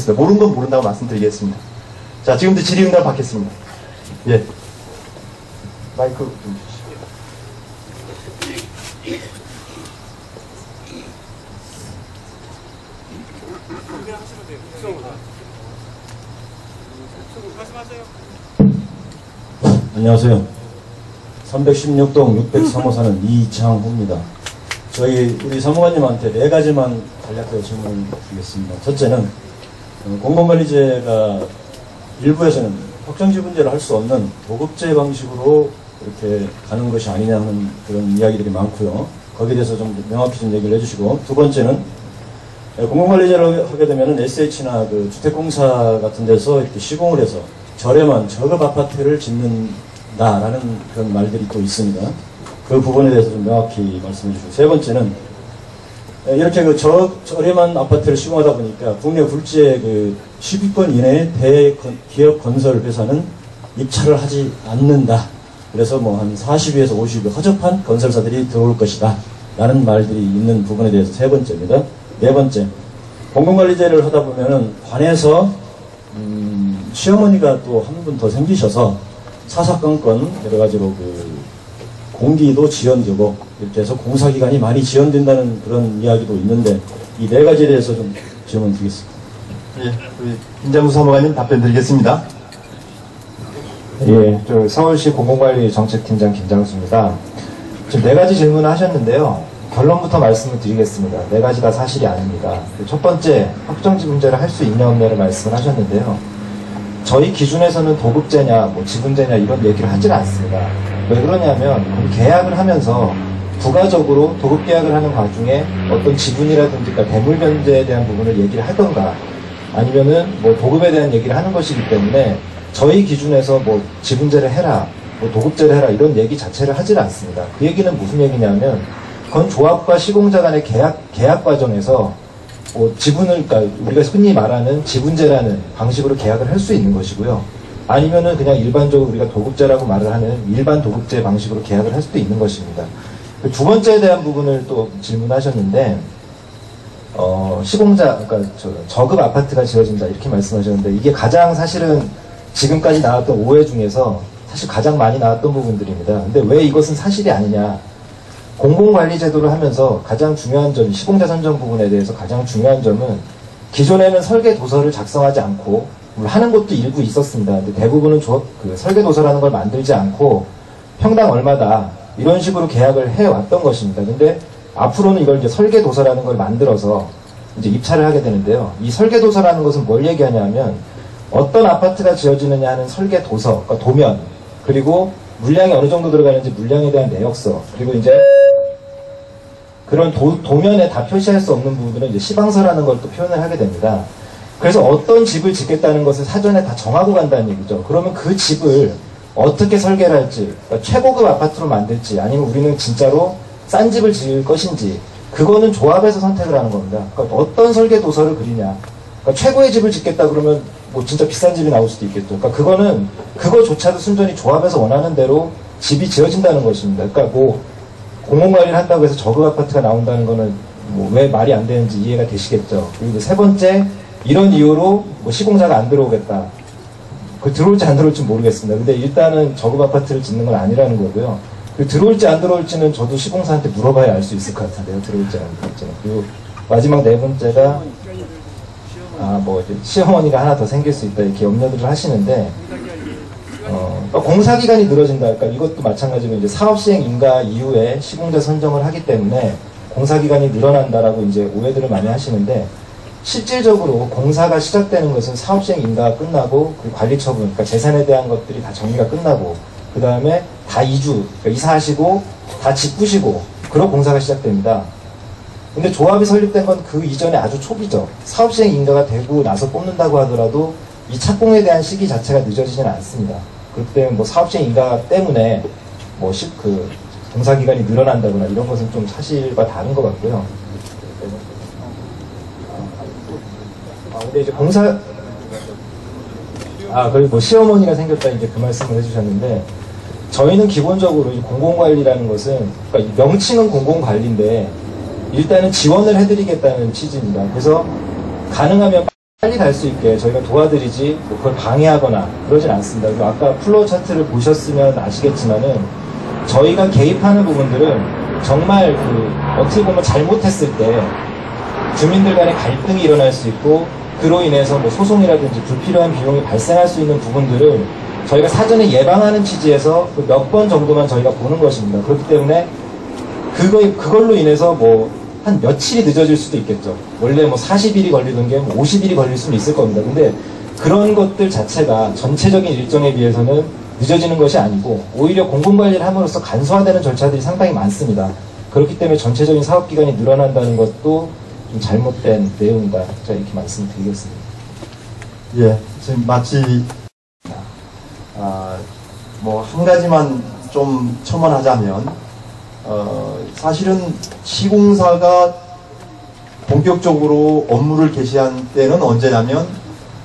모르는 건 모른다고 말씀드리겠습니다. 자, 지금부터 질의응답 받겠습니다. 예. 마이크 좀 주시죠. 안녕하세요. 316동 603호 사는 이창호입니다. 우리 사무관님한테 4가지만 간략하게 질문을 드리겠습니다. 첫째는 공공관리제가 일부에서는 확정지분제를 할 수 없는 도급제 방식으로 이렇게 가는 것이 아니냐 하는 그런 이야기들이 많고요. 거기에 대해서 좀 명확히 좀 얘기를 해주시고, 두 번째는 공공관리제를 하게 되면 SH나 그 주택공사 같은 데서 이렇게 시공을 해서 저렴한 저급 아파트를 짓는다라는 그런 말들이 또 있습니다. 그 부분에 대해서 좀 명확히 말씀해 주시고, 세 번째는 이렇게 그 저렴한 아파트를 시공하다 보니까 국내 굴지의 그 10위권 이내의 대기업 건설 회사는 입찰을 하지 않는다. 그래서 뭐 한 40위에서 50위 허접한 건설사들이 들어올 것이다. 라는 말들이 있는 부분에 대해서 세 번째입니다. 네 번째, 공공관리제를 하다 보면은 관에서 시어머니가 또 한 분 더 생기셔서 사사건건 여러 가지로 그 공기도 지연되고 이렇게 해서 공사기간이 많이 지연된다는 그런 이야기도 있는데, 이 4가지에 대해서 좀 질문 드리겠습니다. 예, 우리 김장수 사무관님 답변 드리겠습니다. 예, 저 서울시 공공관리정책팀장 김장수입니다. 지금 4가지 질문을 하셨는데요. 결론부터 말씀을 드리겠습니다. 4가지 다 사실이 아닙니다. 첫 번째, 확정지분제를 할 수 있냐 없냐를 말씀을 하셨는데요. 저희 기준에서는 도급제냐, 뭐 지분제냐 이런 얘기를 하지는 않습니다. 왜 그러냐면 계약을 하면서 부가적으로 도급계약을 하는 과중에 어떤 지분이라든지 그러니까 대물변제에 대한 부분을 얘기를 하던가 아니면은 뭐 도급에 대한 얘기를 하는 것이기 때문에 저희 기준에서 뭐 지분제를 해라, 뭐 도급제를 해라 이런 얘기 자체를 하지는 않습니다. 그 얘기는 무슨 얘기냐면 그건 조합과 시공자 간의 계약 과정에서 뭐 지분을, 그러니까 우리가 흔히 말하는 지분제라는 방식으로 계약을 할 수 있는 것이고요. 아니면은 그냥 일반적으로 우리가 도급제라고 말을 하는 일반 도급제 방식으로 계약을 할 수도 있는 것입니다. 두 번째에 대한 부분을 또 질문하셨는데, 시공자, 그러니까 저급 아파트가 지어진다 이렇게 말씀하셨는데, 이게 가장 사실은 지금까지 나왔던 오해 중에서 사실 가장 많이 나왔던 부분들입니다. 근데 왜 이것은 사실이 아니냐? 공공관리제도를 하면서 가장 중요한 점, 시공자 선정 부분에 대해서 가장 중요한 점은 기존에는 설계 도서를 작성하지 않고, 물론 하는 곳도 일부 있었습니다. 근데 대부분은 그 설계 도서라는 걸 만들지 않고 평당 얼마다 이런 식으로 계약을 해왔던 것입니다. 근데 앞으로는 이걸 이제 설계 도서라는 걸 만들어서 이제 입찰을 하게 되는데요. 이 설계 도서라는 것은 뭘 얘기하냐면 어떤 아파트가 지어지느냐 하는 설계 도서, 그러니까 도면, 그리고 물량이 어느 정도 들어가는지 물량에 대한 내역서, 그리고 이제 그런 도면에 다 표시할 수 없는 부분들은 이제 시방서라는 걸 또 표현을 하게 됩니다. 그래서 어떤 집을 짓겠다는 것을 사전에 다 정하고 간다는 얘기죠. 그러면 그 집을 어떻게 설계를 할지, 그러니까 최고급 아파트로 만들지, 아니면 우리는 진짜로 싼 집을 지을 것인지, 그거는 조합에서 선택을 하는 겁니다. 그러니까 어떤 설계 도서를 그리냐. 그러니까 최고의 집을 짓겠다 그러면 뭐 진짜 비싼 집이 나올 수도 있겠죠. 그러니까 그거조차도 순전히 조합에서 원하는 대로 집이 지어진다는 것입니다. 그러니까 뭐 공공관리를 한다고 해서 저급 아파트가 나온다는 거는 뭐 왜 말이 안 되는지 이해가 되시겠죠. 그리고 세 번째, 이런 이유로 뭐 시공사가 안 들어오겠다. 그 들어올지 안 들어올지 모르겠습니다. 근데 일단은 저급 아파트를 짓는 건 아니라는 거고요. 그 들어올지 안 들어올지는 저도 시공사한테 물어봐야 알 수 있을 것 같은데요. 들어올지 안 들어올지는. 그리고 마지막 4번째가 뭐 이제 시어머니가 하나 더 생길 수 있다 이렇게 염려들을 하시는데, 공사기간이 늘어진다. 그러니까 이것도 마찬가지로 이제 사업시행 인가 이후에 시공자 선정을 하기 때문에 공사기간이 늘어난다라고 이제 오해들을 많이 하시는데, 실질적으로 공사가 시작되는 것은 사업시행 인가가 끝나고 그 관리처분, 그러니까 재산에 대한 것들이 다 정리가 끝나고 그 다음에 다 이주, 그러니까 이사하시고 다 집 부시고 그런 공사가 시작됩니다. 근데 조합이 설립된 건 그 이전에 아주 초기죠. 사업시행 인가가 되고 나서 뽑는다고 하더라도 이 착공에 대한 시기 자체가 늦어지지는 않습니다. 그렇기 때문에 뭐 사업시행 인가 때문에 뭐 공사기간이 늘어난다거나 이런 것은 좀 사실과 다른 것 같고요. 근데 이제 그리고 뭐 시어머니가 생겼다 이제 그 말씀을 해주셨는데, 저희는 기본적으로 이 공공관리라는 것은, 그러니까 명칭은 공공관리인데 일단은 지원을 해드리겠다는 취지입니다. 그래서 가능하면 빨리 갈 수 있게 저희가 도와드리지 뭐 그걸 방해하거나 그러진 않습니다. 그리고 아까 플로우 차트를 보셨으면 아시겠지만은 저희가 개입하는 부분들은 정말 어떻게 보면 잘못했을 때 주민들 간의 갈등이 일어날 수 있고 그로 인해서 뭐 소송이라든지 불필요한 비용이 발생할 수 있는 부분들을 저희가 사전에 예방하는 취지에서 몇 번 정도만 저희가 보는 것입니다. 그렇기 때문에 그걸로 인해서 뭐 한 며칠이 늦어질 수도 있겠죠. 원래 뭐 40일이 걸리던 게 50일이 걸릴 수는 있을 겁니다. 근데 그런 것들 자체가 전체적인 일정에 비해서는 늦어지는 것이 아니고 오히려 공공관리를 함으로써 간소화되는 절차들이 상당히 많습니다. 그렇기 때문에 전체적인 사업기간이 늘어난다는 것도 좀 잘못된 내용이다. 제가 이렇게 말씀드리겠습니다. 예, 지금 마치 뭐 한 가지만 좀 첨언하자면 사실은 시공사가 본격적으로 업무를 개시한 때는 언제냐면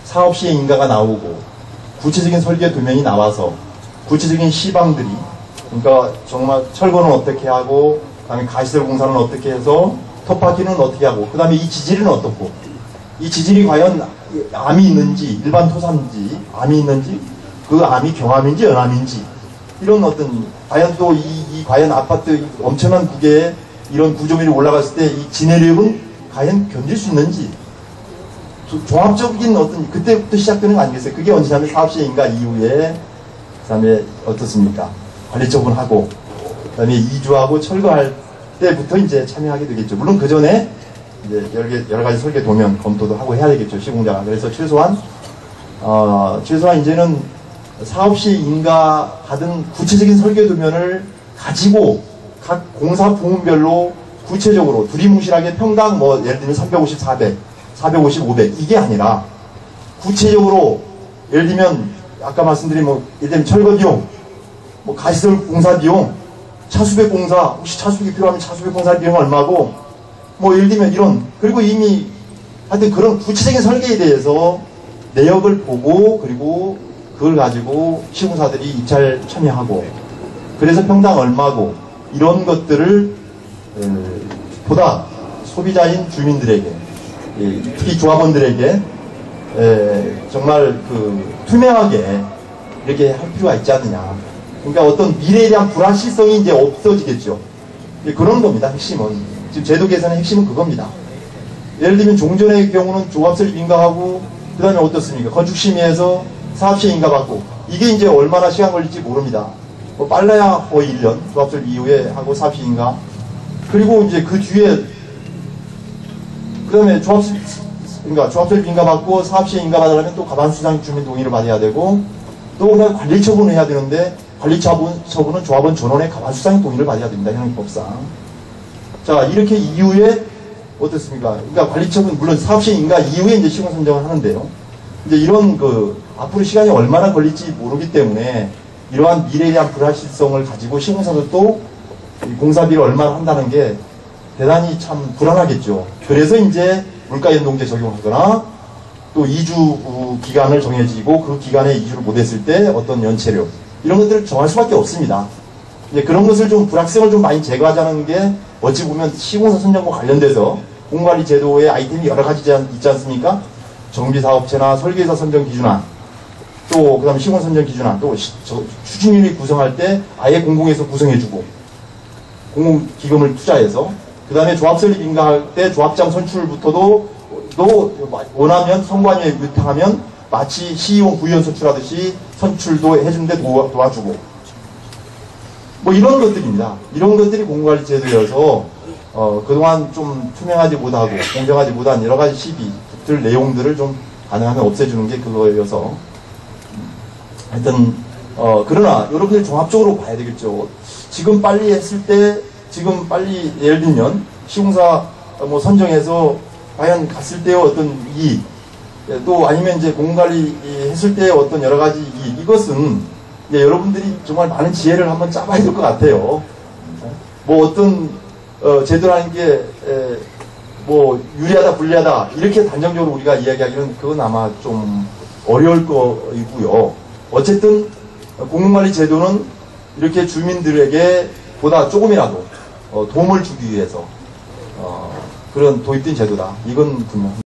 사업시의 인가가 나오고 구체적인 설계 도면이 나와서 구체적인 시방들이 그러니까 정말 철거는 어떻게 하고 그다음에 가시설 공사는 어떻게 해서 톱파기는 어떻게 하고 그 다음에 이 지질은 어떻고 이 지질이 과연 암이 있는지 일반 토사인지 암이 있는지 그 암이 경암인지 연암인지 이런 어떤 과연 또 이 과연 아파트 엄청난 무게에 이런 구조물이 올라갔을 때 이 진해력은 과연 견딜 수 있는지 종합적인 어떤 그때부터 시작되는 거 아니겠어요? 그게 언제냐면 사업시행인가 이후에 그다음에 어떻습니까? 관리 처분하고 그다음에 이주하고 철거할 때부터 이제 참여하게 되겠죠. 물론 그 전에 이제 여러 가지 설계 도면 검토도 하고 해야 되겠죠. 시공자가. 그래서 최소한 이제는 사업시 인가 받은 구체적인 설계 도면을 가지고 각 공사 부문별로 구체적으로 두리뭉실하게 평당 뭐 예를 들면 350, 400, 450, 500 이게 아니라 구체적으로 예를 들면 아까 말씀드린 뭐 예를 들면 철거 비용, 뭐 가시설 공사 비용, 차수배 공사 혹시 차수배 필요하면 차수배 공사 비용 얼마고 뭐 예를 들면 이런 그리고 이미 하여튼 그런 구체적인 설계에 대해서 내역을 보고 그리고 그걸 가지고 시공사들이 입찰 참여하고 그래서 평당 얼마고 이런 것들을 보다 소비자인 주민들에게 특히 조합원들에게 정말 투명하게 이렇게 할 필요가 있지 않느냐. 그러니까 어떤 미래에 대한 불확실성이 이제 없어지겠죠. 그런 겁니다. 핵심은 지금 제도 개선의 핵심은 그겁니다. 예를 들면 종전의 경우는 조합설 인가하고 그 다음에 어떻습니까? 건축심의에서 사업시에 인가받고 이게 이제 얼마나 시간 걸릴지 모릅니다. 뭐 빨라야 거의 1년 조합설 이후에 하고 사업시 인가 그리고 이제 그 뒤에 그 다음에 조합설 인가받고 사업시에 인가받으려면 또 가반수상 주민 동의를 받아야 되고 또 그다음에 관리 처분을 해야 되는데 관리 처분은 조합원 전원의 가반수상 동의를 받아야 됩니다. 현행법상. 자 이렇게 이후에 어떻습니까? 그러니까 관리 처분 물론 사업시 인가 이후에 이제 시공 선정을 하는데요. 이제 이런 앞으로 시간이 얼마나 걸릴지 모르기 때문에 이러한 미래에 대한 불확실성을 가지고 시공사도 또 공사비를 얼마나 한다는 게 대단히 참 불안하겠죠. 그래서 이제 물가연동제 적용하거나 또 이주 기간을 정해지고 그 기간에 이주를 못했을 때 어떤 연체료 이런 것들을 정할 수밖에 없습니다. 이제 그런 것을 좀 불확실성을 좀 많이 제거하자는 게 어찌 보면 시공사 선정과 관련돼서 공관리 제도의 아이템이 여러 가지 있지 않습니까? 정비사업체나 설계사 선정 기준안 또 그 다음에 시공 선정 기준안 또 추진율이 구성할 때 아예 공공에서 구성해주고 공공기금을 투자해서 그 다음에 조합 설립 인가할 때 조합장 선출부터도 원하면 선관위에 요청하면 마치 시의원 구의원 선출하듯이 선출도 해주는데 도와주고 뭐 이런 것들입니다. 이런 것들이 공공관리 제도여서 그동안 좀 투명하지 못하고 공정하지 못한 여러 가지 시비들 내용들을 좀 가능하면 없애주는 게 그거여서 하여튼 그러나 여러분들 종합적으로 봐야 되겠죠. 지금 빨리 했을 때 지금 빨리 예를 들면 시공사 뭐 선정해서 과연 갔을 때의 어떤 이익 또 아니면 이제 공공관리 했을 때의 어떤 여러 가지 이익 이것은 여러분들이 정말 많은 지혜를 한번 짜봐야 될 것 같아요. 뭐 어떤 제도라는 게 뭐 유리하다 불리하다 이렇게 단정적으로 우리가 이야기하기는 그건 아마 좀 어려울 거이고요. 어쨌든 공공관리 제도는 이렇게 주민들에게 보다 조금이라도 도움을 주기 위해서 그런 도입된 제도다. 이건 분명합니다.